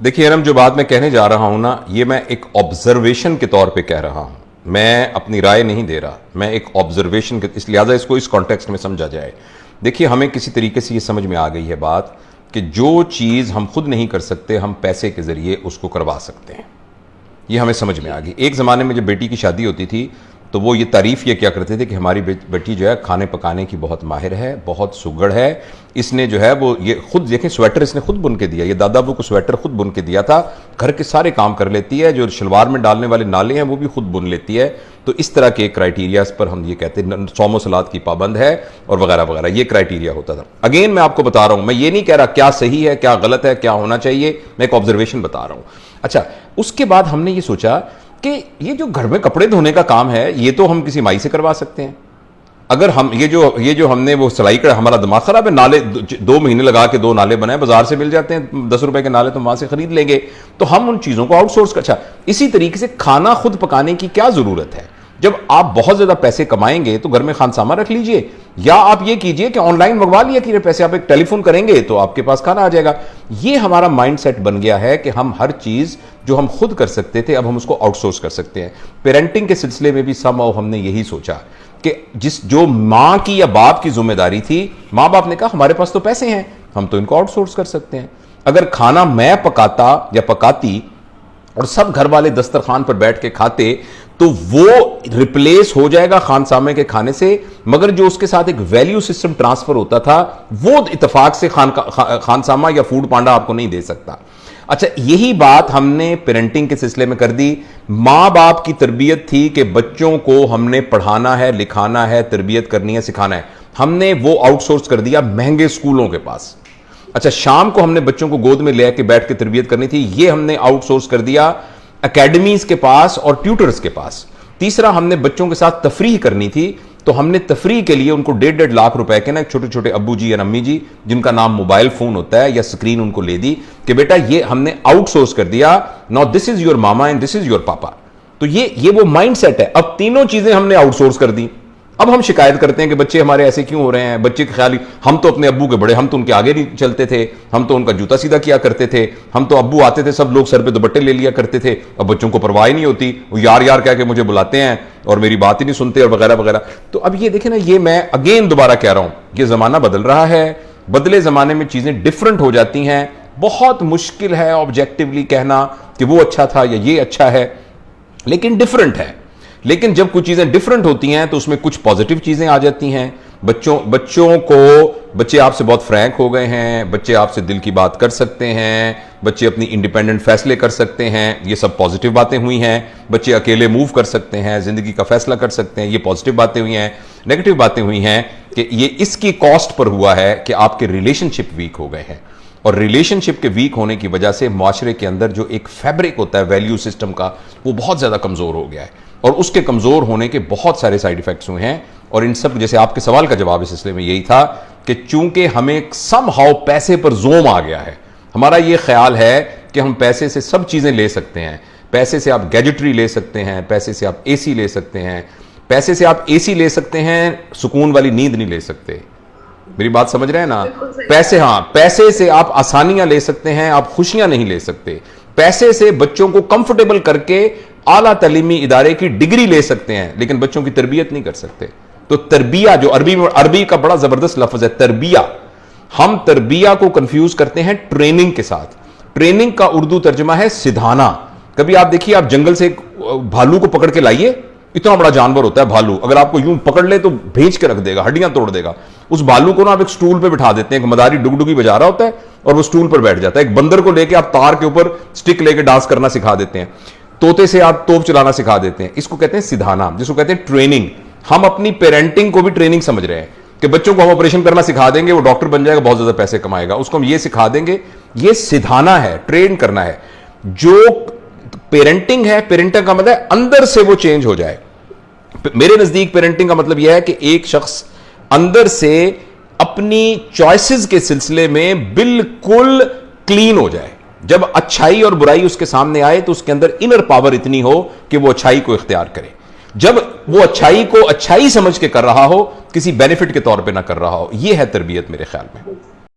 देखिए अरम, जो बात मैं कहने जा रहा हूं ना, ये मैं एक ऑब्जर्वेशन के तौर पे कह रहा हूं। मैं अपनी राय नहीं दे रहा, मैं एक ऑब्जर्वेशन के, इस लिहाजा इसको इस कॉन्टेक्स्ट में समझा जाए। देखिए, हमें किसी तरीके से ये समझ में आ गई है बात कि जो चीज़ हम खुद नहीं कर सकते, हम पैसे के ज़रिए उसको करवा सकते हैं। ये हमें समझ में आ गई। एक ज़माने में जब बेटी की शादी होती थी तो वो ये तारीफ़ ये क्या करते थे कि हमारी बेटी जो है खाने पकाने की बहुत माहिर है, बहुत सुगड़ है। इसने जो है वो ये खुद देखें, स्वेटर इसने खुद बुन के दिया, ये दादा अबू को स्वेटर खुद बुन के दिया था। घर के सारे काम कर लेती है, जो शलवार में डालने वाले नाले हैं वो भी खुद बुन लेती है। तो इस तरह के क्राइटेरियाज पर हम ये कहते हैं सौमो सलाद की पाबंद है और वगैरह वगैरह, ये क्राइटेरिया होता था। अगेन मैं आपको बता रहा हूं, मैं ये नहीं कह रहा क्या सही है क्या गलत है क्या होना चाहिए, मैं एक ऑब्जर्वेशन बता रहा हूं। अच्छा, उसके बाद हमने ये सोचा कि ये जो घर में कपड़े धोने का काम है ये तो हम किसी माई से करवा सकते हैं। अगर हम ये जो हमने वो सिलाई का, हमारा दिमाग खराब है, नाले 2 महीने लगा के 2 नाले बनाए, बाजार से मिल जाते हैं 10 रुपए के नाले, तो वहां से खरीद लेंगे, तो हम उन चीजों को आउटसोर्स कर। अच्छा, इसी तरीके से खाना खुद पकाने की क्या जरूरत है? जब आप बहुत ज्यादा पैसे कमाएंगे तो घर में खानसामा रख लीजिए, या आप ये कीजिए कि ऑनलाइन मंगवा लिया कि पैसे, आप एक टेलीफोन करेंगे तो आपके पास खाना आ जाएगा। ये हमारा माइंडसेट बन गया है कि हम हर चीज जो हम खुद कर सकते थे अब हम उसको आउटसोर्स कर सकते हैं। पेरेंटिंग के सिलसिले में भी हमने यही सोचा कि जो मां की या बाप की जिम्मेदारी थी, मां बाप ने कहा हमारे पास तो पैसे हैं, हम तो इनको आउटसोर्स कर सकते हैं। अगर खाना मैं पकाता या पकाती और सब घर वाले दस्तरखान पर बैठ के खाते तो वो रिप्लेस हो जाएगा खानसामे के खाने से, मगर जो उसके साथ एक वैल्यू सिस्टम ट्रांसफर होता था वो इत्तेफाक से खानसामा या फूड पांडा आपको नहीं दे सकता। अच्छा, यही बात हमने पेरेंटिंग के सिलसिले में कर दी। मां बाप की तरबियत थी कि बच्चों को हमने पढ़ाना है, लिखाना है, तरबियत करनी है, सिखाना है, हमने वो आउटसोर्स कर दिया महंगे स्कूलों के पास। अच्छा, शाम को हमने बच्चों को गोद में लेकर बैठ के तरबियत करनी थी, ये हमने आउटसोर्स कर दिया एकेडमीज के पास और ट्यूटर्स के पास। तीसरा, हमने बच्चों के साथ तफरीह करनी थी, तो हमने तफरीह के लिए उनको 1.5 लाख रुपए के ना छोटे छोटे अब्बू जी या अम्मी जी जिनका नाम मोबाइल फोन होता है या स्क्रीन, उनको ले दी कि बेटा ये हमने आउटसोर्स कर दिया, now this is your mama and this is your पापा। तो ये वो माइंडसेट है। अब तीनों चीजें हमने आउटसोर्स कर दी। अब हम शिकायत करते हैं कि बच्चे हमारे ऐसे क्यों हो रहे हैं, बच्चे के ख्याल, हम तो अपने अब्बू के बड़े, हम तो उनके आगे नहीं चलते थे, हम तो उनका जूता सीधा किया करते थे, हम तो अब्बू आते थे सब लोग सर पे दुपट्टे ले लिया करते थे। अब बच्चों को परवाह ही नहीं होती, वो यार यार कह के मुझे बुलाते हैं और मेरी बात ही नहीं सुनते और वगैरह वगैरह। तो अब ये देखें ना, ये मैं अगेन दोबारा कह रहा हूं, ये जमाना बदल रहा है, बदले जमाने में चीजें डिफरेंट हो जाती हैं। बहुत मुश्किल है ऑब्जेक्टिवली कहना कि वो अच्छा था या ये अच्छा है, लेकिन डिफरेंट है। लेकिन जब कुछ चीजें डिफरेंट होती हैं तो उसमें कुछ पॉजिटिव चीजें आ जाती हैं। बच्चे आपसे बहुत फ्रैंक हो गए हैं, बच्चे आपसे दिल की बात कर सकते हैं, बच्चे अपनी इंडिपेंडेंट फैसले कर सकते हैं, ये सब पॉजिटिव बातें हुई हैं। बच्चे अकेले मूव कर सकते हैं, जिंदगी का फैसला कर सकते हैं, ये पॉजिटिव बातें हुई हैं। नेगेटिव बातें हुई हैं कि ये इसकी कॉस्ट पर हुआ है कि आपके रिलेशनशिप वीक हो गए हैं, और रिलेशनशिप के वीक होने की वजह से मुआशरे के अंदर जो एक फैब्रिक होता है वैल्यू सिस्टम का, वो बहुत ज्यादा कमजोर हो गया है, और उसके कमजोर होने के बहुत सारे साइड इफेक्ट्स हुए हैं। और इन सब, जैसे आपके सवाल का जवाब इस सिलसिले में यही था कि चूंकि हमें समहाउ पैसे पर जोम आ गया है, हमारा यह ख्याल है कि हम पैसे से सब चीजें ले सकते हैं। पैसे से आप गैजेटरी ले सकते हैं, पैसे से आप एसी ले सकते हैं, पैसे से आप एसी ले सकते हैं, सुकून वाली नींद नहीं ले सकते। मेरी बात समझ रहे हैं ना? पैसे से आप आसानियां ले सकते हैं, आप खुशियां नहीं ले सकते। पैसे से बच्चों को कंफर्टेबल करके आला तालीमी इदारे की डिग्री ले सकते हैं, लेकिन बच्चों की तरबियत नहीं कर सकते। तो तरबिया, जो अरबी का बड़ा जबरदस्त लफ्ज है तरबिया, हम तरबिया को कंफ्यूज करते हैं ट्रेनिंग के साथ। ट्रेनिंग का उर्दू तर्जुमा है सिधाना। कभी आप देखिए, आप जंगल से एक भालू को पकड़ के लाइए, इतना बड़ा जानवर होता है भालू, अगर आपको यूं पकड़ ले तो भेज के रख देगा, हड्डियां तोड़ देगा। उस भालू को ना आप एक स्टूल पे बिठा देते हैं, एक मदारी डुगडुगी बजा रहा होता है और वो स्टूल पर बैठ जाता है। एक बंदर को लेके आप तार के ऊपर स्टिक लेके डांस करना सिखा देते हैं, तोते से आप तोप चलाना सिखा देते हैं। इसको कहते हैं सिधाना, जिसको कहते हैं ट्रेनिंग। हम अपनी पेरेंटिंग को भी ट्रेनिंग समझ रहे हैं कि बच्चों को हम ऑपरेशन करना सिखा देंगे, वो डॉक्टर बन जाएगा, बहुत ज्यादा पैसे कमाएगा, उसको हम ये सिखा देंगे। ये सिधाना है, ट्रेन करना है। जो पेरेंटिंग है, पेरेंटिंग का मतलब है अंदर से वो चेंज हो जाए। मेरे नजदीक पेरेंटिंग का मतलब यह है कि एक शख्स अंदर से अपनी चॉइसेस के सिलसिले में बिल्कुल क्लीन हो जाए। जब अच्छाई और बुराई उसके सामने आए तो उसके अंदर इनर पावर इतनी हो कि वो अच्छाई को इख्तियार करे। जब वो अच्छाई को अच्छाई समझ के कर रहा हो, किसी बेनिफिट के तौर पे ना कर रहा हो। यह है तरबियत मेरे ख्याल में।